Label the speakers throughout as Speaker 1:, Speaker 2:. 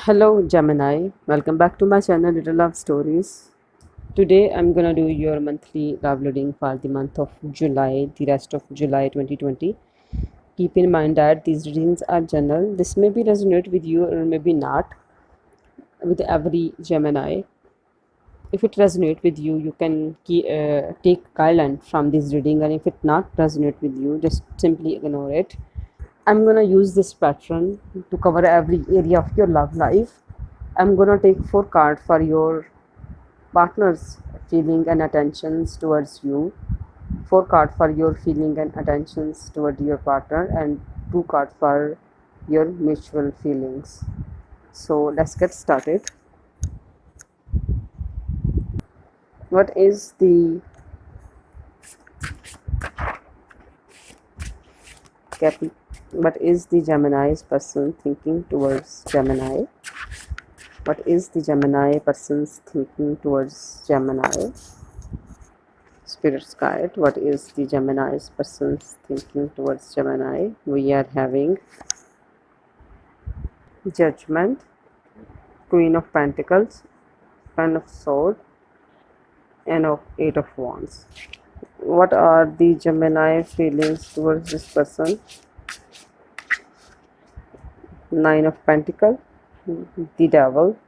Speaker 1: Hello Gemini, welcome back to my channel Little Love Stories. Today I'm gonna do your monthly love reading for the month of July, the rest of July 2020. Keep in mind that these readings are general. This may be resonate with you or maybe not with every Gemini. If it resonate with you, you can take guideline from this reading, and if it not resonate with you, just simply ignore it. I'm gonna use this pattern to cover every area of your love life. I'm gonna take four cards for your partner's feeling and attentions towards you, four cards for your feeling and attentions toward your partner, and two cards for your mutual feelings. So let's get started. What is the what is the Gemini's person thinking towards Gemini? What is the Gemini person's thinking towards Gemini? Spirit's guide. What is the Gemini's person's thinking towards Gemini? We are having Judgment, Queen of Pentacles, Ten of Swords, and of Eight of Wands. What are the Gemini feelings towards this person? Nine of Pentacles, the Devil,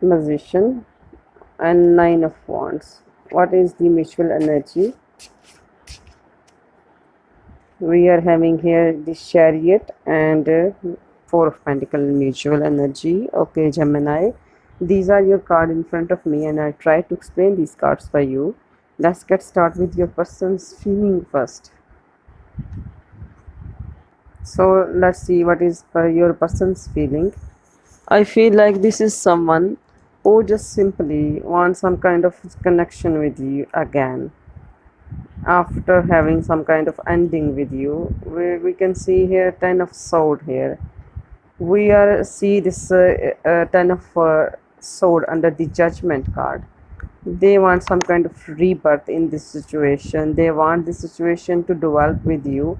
Speaker 1: Magician, and Nine of Wands. What is the mutual energy? We are having here the Chariot and Four of Pentacles mutual energy. Okay, Gemini, these are your card in front of me, and I try to explain these cards for you. Let's get started with your person's feeling first. So let's see what is your person's feeling. I feel like this is someone who just simply wants some kind of connection with you again after having some kind of ending with you. We can see here Ten of Sword here. We are see this Ten of Sword under the Judgment card. They want some kind of rebirth in this situation. They want this situation to develop with you.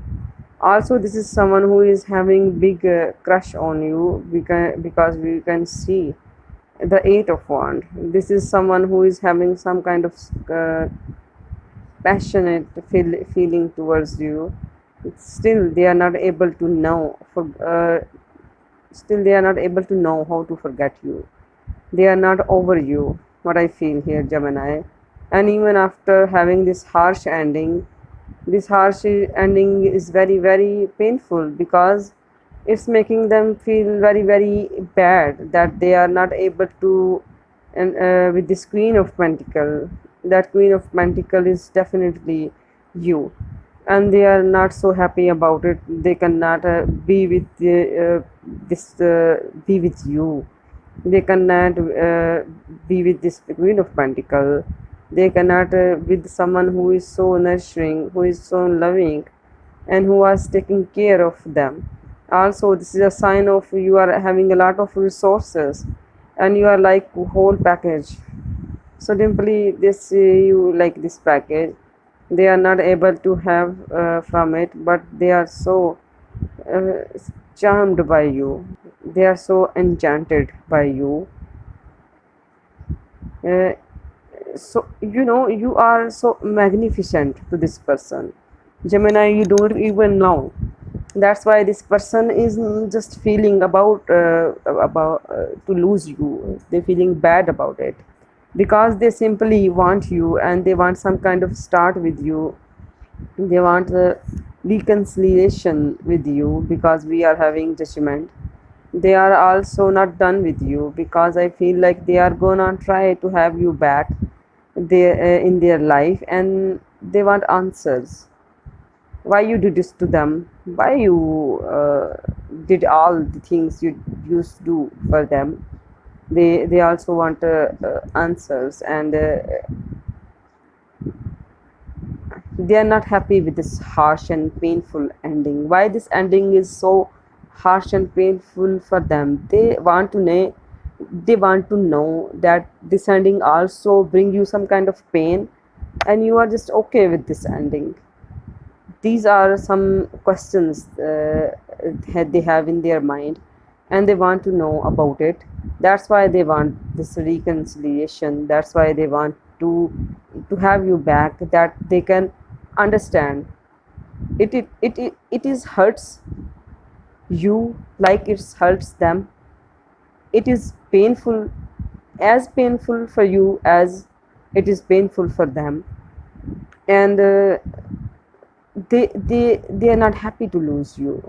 Speaker 1: Also, this is someone who is having big crush on you, because we can see the Eight of Wands. This is someone who is having some kind of passionate feeling towards you. Still they are not able to know still they are not able to know how to forget you. They are not over you, what I feel here, Gemini. And even after having this harsh ending, this harsh ending is very very painful, because it's making them feel very very bad that they are not able to. And with this Queen of Pentacle, that Queen of Pentacle is definitely you, and they are not so happy about it. They cannot be with this be with you. They cannot be with this Queen of Pentacle. They cannot with someone who is so nurturing, who is so loving, and who was taking care of them. Also, this is a sign of you are having a lot of resources, and you are like whole package. So simply this you like this package. They are not able to have from it, but they are so uh, charmed by you. They are so enchanted by you. uh, so you are so magnificent to this person, Gemini. You don't even know. That's why this person is just feeling about to lose you. They're feeling bad about it, because they simply want you, and they want some kind of start with you. They want the reconciliation with you, because we are having Judgment. They are also not done with you, because I feel like they are gonna try to have you back in their life, and they want answers. Why you did this to them? Why you did all the things you used to do for them? They also want answers, and they are not happy with this harsh and painful ending. Why this ending is so harsh and painful for them? They want to know that this ending also bring you some kind of pain, and you are just okay with this ending. These are some questions that they have in their mind, and they want to know about it. That's why they want this reconciliation. That's why they want to have you back, that they can understand. It is hurts you like it hurts them. It is painful, as painful for you as it is painful for them. And they are not happy to lose you.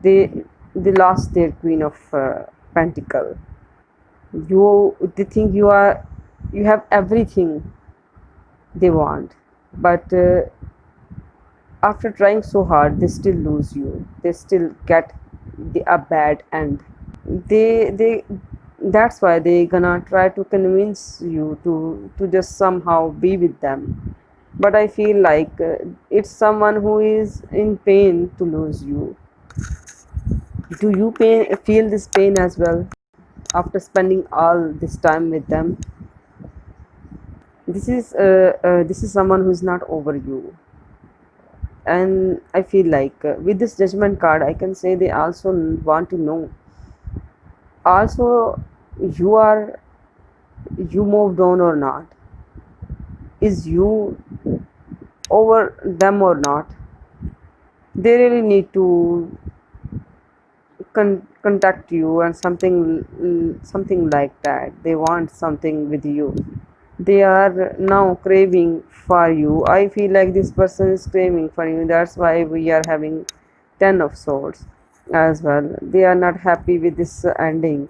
Speaker 1: They lost their queen of pentacle. They think you have everything they want, but after trying so hard they still lose you. They still get a bad end. They That's why they gonna try to convince you to just somehow be with them. But I feel like it's someone who is in pain to lose you. Do you feel this pain as well after spending all this time with them? This is someone who is not over you. And I feel like with this judgment card I can say they also want to know also, you are you moved on or not? Is you over them or not? They really need to contact you, and something like that. They want something with you. They are now craving for you. I feel like this person is craving for you. That's why we are having 10 of swords as well. They are not happy with this ending.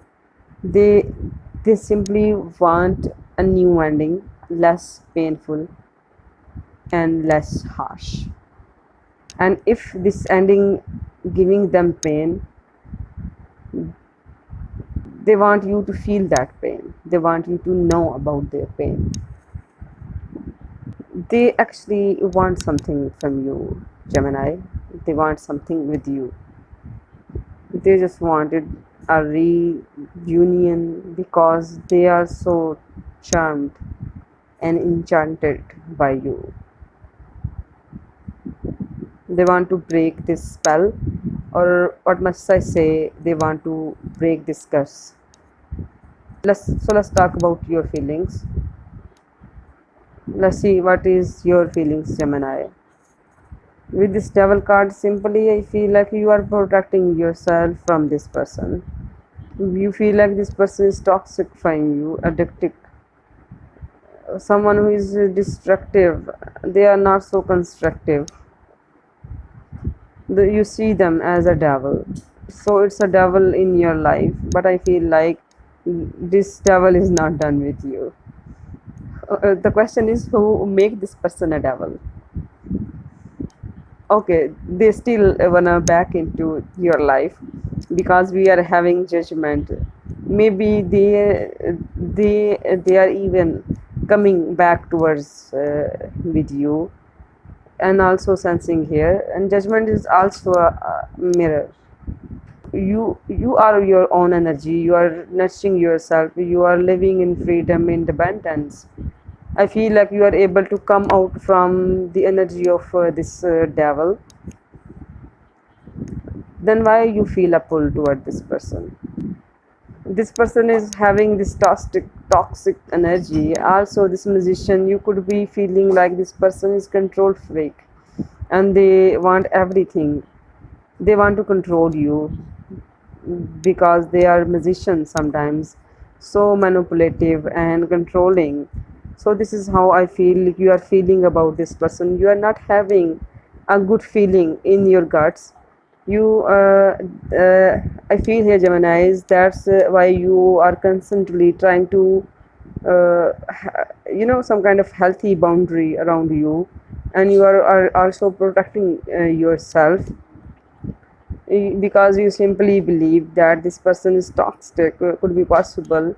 Speaker 1: They they simply want a new ending, less painful and less harsh. And if this ending giving them pain, they want you to feel that pain. They want you to know about their pain. They actually want something from you, Gemini. They want something with you. They just wanted a reunion because they are so charmed and enchanted by you. They want to break this spell, or what must I say, they want to break this curse. Let's talk about your feelings. Let's see what is your feelings, Gemini. With this devil card, simply I feel like you are protecting yourself from this person. You feel like this person is toxic for you, addictive, someone who is destructive. They are not so constructive. You see them as a devil, so it's a devil in your life. But I feel like this devil is not done with you. The question is, who make this person a devil? Okay, they still wanna back into your life because we are having judgment. Maybe they are even coming back towards with you, and also sensing here. And judgment is also a mirror. You are your own energy. You are nurturing yourself. You are living in freedom, independence. I feel like you are able to come out from the energy of this devil. Then why you feel a pull toward this person? This person is having this toxic energy. Also, this musician, you could be feeling like this person is control freak, and they want everything. They want to control you because they are musicians sometimes, so manipulative and controlling. So this is how I feel you are feeling about this person. You are not having a good feeling in your guts. You I feel here, Gemini, is that's why you are constantly trying to some kind of healthy boundary around you, and you are also protecting yourself, because you simply believe that this person is toxic. Could be possible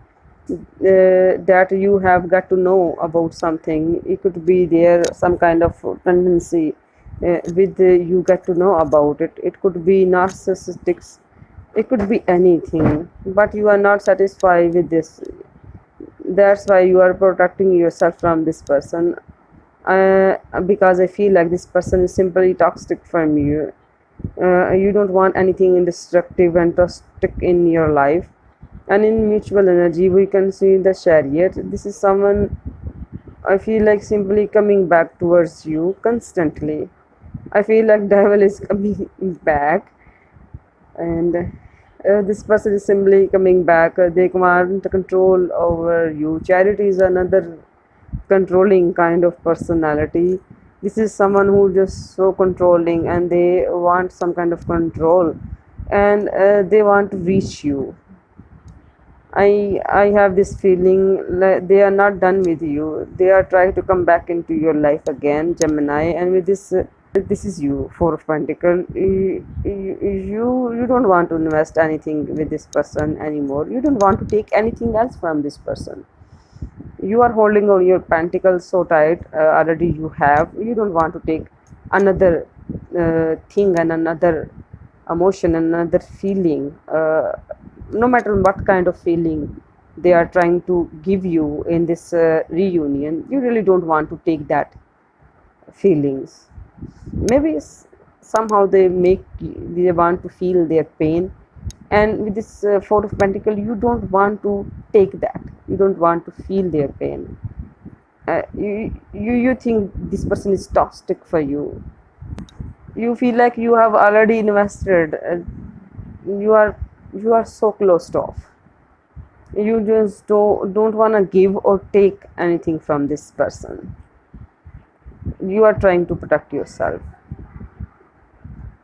Speaker 1: that you have got to know about something. It could be there some kind of tendency with you get to know about it. It could be narcissistics. It could be anything, but you are not satisfied with this. That's why you are protecting yourself from this person, because I feel like this person is simply toxic from you. You don't want anything destructive and toxic in your life. And in mutual energy, we can see the chariot. This is someone I feel like simply coming back towards you constantly. I feel like devil is coming back, and this person is simply coming back. They command control over you. Charity is another controlling kind of personality. This is someone who just so controlling, and they want some kind of control, and they want to reach you. I have this feeling like they are not done with you. They are trying to come back into your life again, Gemini. And with this, this is you, Four of Pentacle. You don't want to invest anything with this person anymore. You don't want to take anything else from this person. You are holding on your pentacles so tight, already you have. You don't want to take another thing and another emotion, another feeling, no matter what kind of feeling they are trying to give you in this reunion. You really don't want to take that feelings. Maybe somehow they want to feel their pain, and with this Four of Pentacle, you don't want to take that. You don't want to feel their pain. You think this person is toxic for you. You feel like you have already invested. You are you are so closed off. You just don't want to give or take anything from this person. You are trying to protect yourself,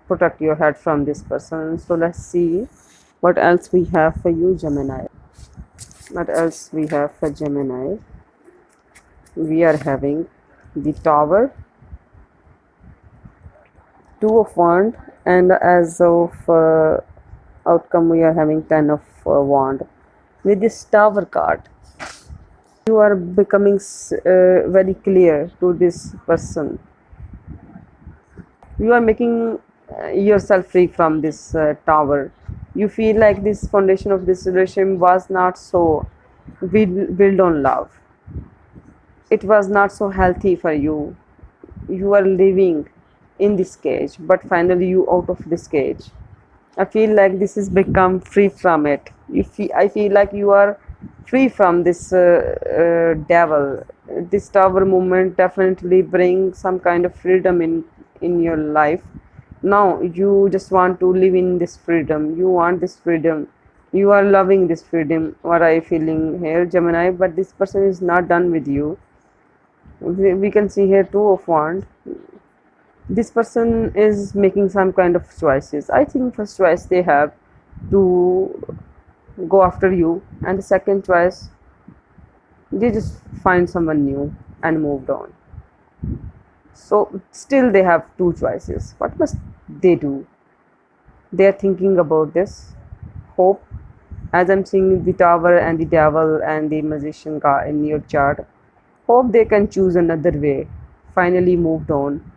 Speaker 1: protect your head from this person. So let's see what else we have for you, Gemini. What else we have for Gemini? We are having the Tower, Two of Wand, and as of outcome we are having Ten of Wand. With this Tower card, you are becoming very clear to this person. You are making yourself free from this tower. You feel like this foundation of this relationship was not so built on love. It was not so healthy for you. You are living in this cage, but finally you out of this cage. I feel like this is become free from it. I feel like you are free from this devil. This tower movement definitely brings some kind of freedom in your life. Now you just want to live in this freedom. You want this freedom. You are loving this freedom. What I feeling here, Gemini? But this person is not done with you. We can see here Two of Wands. This person is making some kind of choices. I think first choice they have to go after you, and the second choice they just find someone new and moved on. So still they have two choices. What must they do? They are thinking about this. Hope, as I'm seeing the Tower and the Devil and the Magician card in your chart, hope they can choose another way. Finally moved on,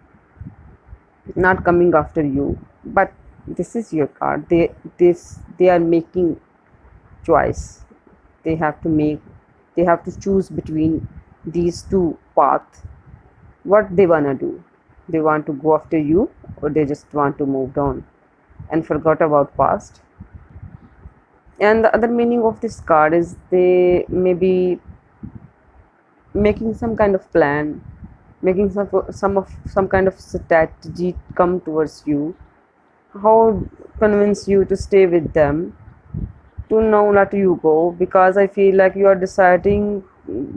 Speaker 1: not coming after you. But this is your card. They are making choice. They have to make. They have to choose between these two paths. What they wanna do? They want to go after you, or they just want to move on and forgot about past. And the other meaning of this card is they may be making some kind of plan, making some kind of strategy come towards you. How convince you to stay with them, to now let you go, because I feel like you are deciding,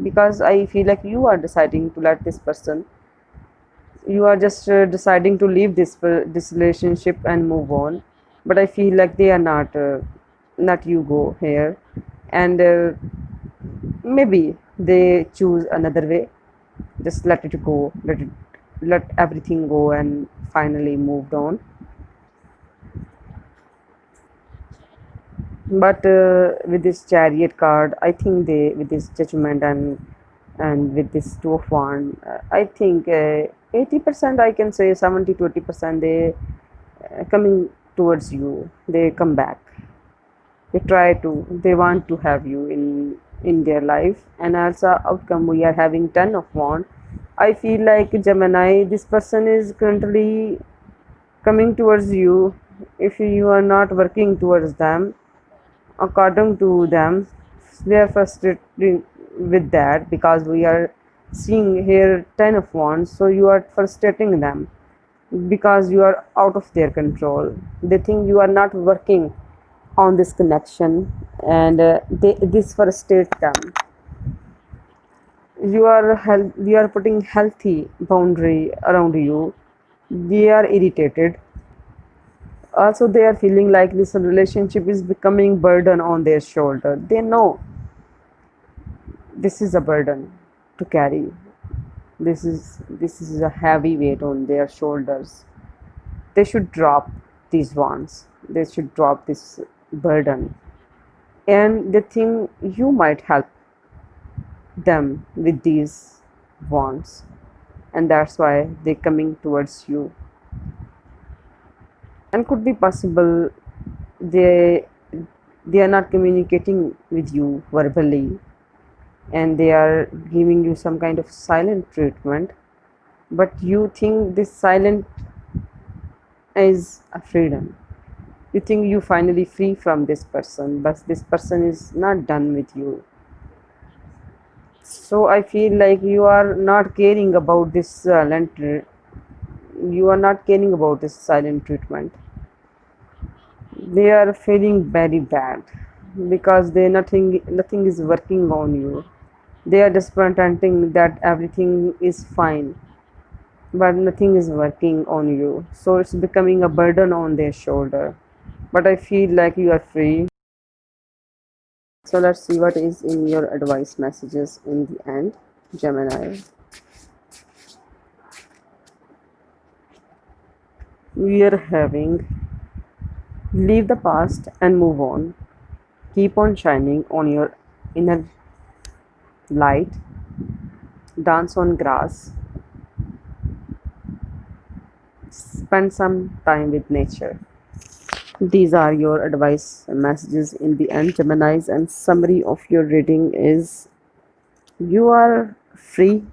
Speaker 1: because I feel like you are deciding to let this person, you are just deciding to leave this relationship and move on. But I feel like they are not let you go here, and maybe they choose another way. Just let it go, let everything go, and finally moved on. But with this Chariot card, I think they, with this Judgment and with this Two of Wands, I think 80%, I can say 70 to 80%, they coming towards you. They come back. They want to have you in their life. And also outcome, we are having Ten of Wands. I feel like Gemini, this person is currently coming towards you. If you are not working towards them according to them, they are frustrated with that, because we are seeing here 10 of wands, so you are frustrating them because you are out of their control. They think you are not working on this connection, and this frustrates them. You are putting healthy boundary around you. They are irritated. Also, they are feeling like this relationship is becoming burden on their shoulder. They know this is a burden to carry. This is a heavy weight on their shoulders. They should drop these ones. They should drop this burden, and they think you might help them with these wants, and that's why they're coming towards you. And could be possible they they are not communicating with you verbally, and they are giving you some kind of silent treatment, but you think this silent is a freedom. You think you finally free from this person, but this person is not done with you. So I feel like you are not caring about this you are not caring about this silent treatment. They are feeling very bad because they nothing is working on you. They are just pretending that everything is fine, but nothing is working on you, so it's becoming a burden on their shoulder. But I feel like you are free. So let's see what is in your advice messages in the end, Gemini. We are having leave the past and move on. Keep on shining on your inner light. Dance on grass. Spend some time with nature. These are your advice messages in the end, Geminis, and summary of your reading is you are free,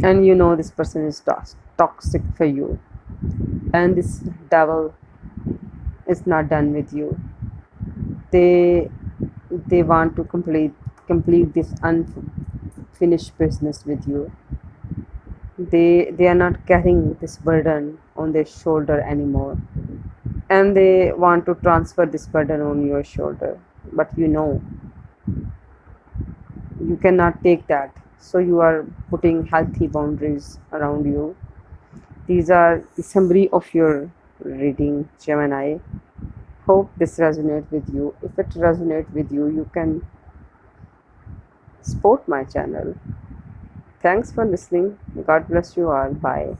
Speaker 1: and you know this person is toxic for you, and this devil is not done with you. They they want to complete this unfinished business with you. They are not carrying this burden on their shoulder anymore, and they want to transfer this burden on your shoulder, but you know you cannot take that, so you are putting healthy boundaries around you. These are the summary of your reading, Gemini. Hope this resonates with you. If it resonates with you, you can support my channel. Thanks for listening. God bless you all. Bye.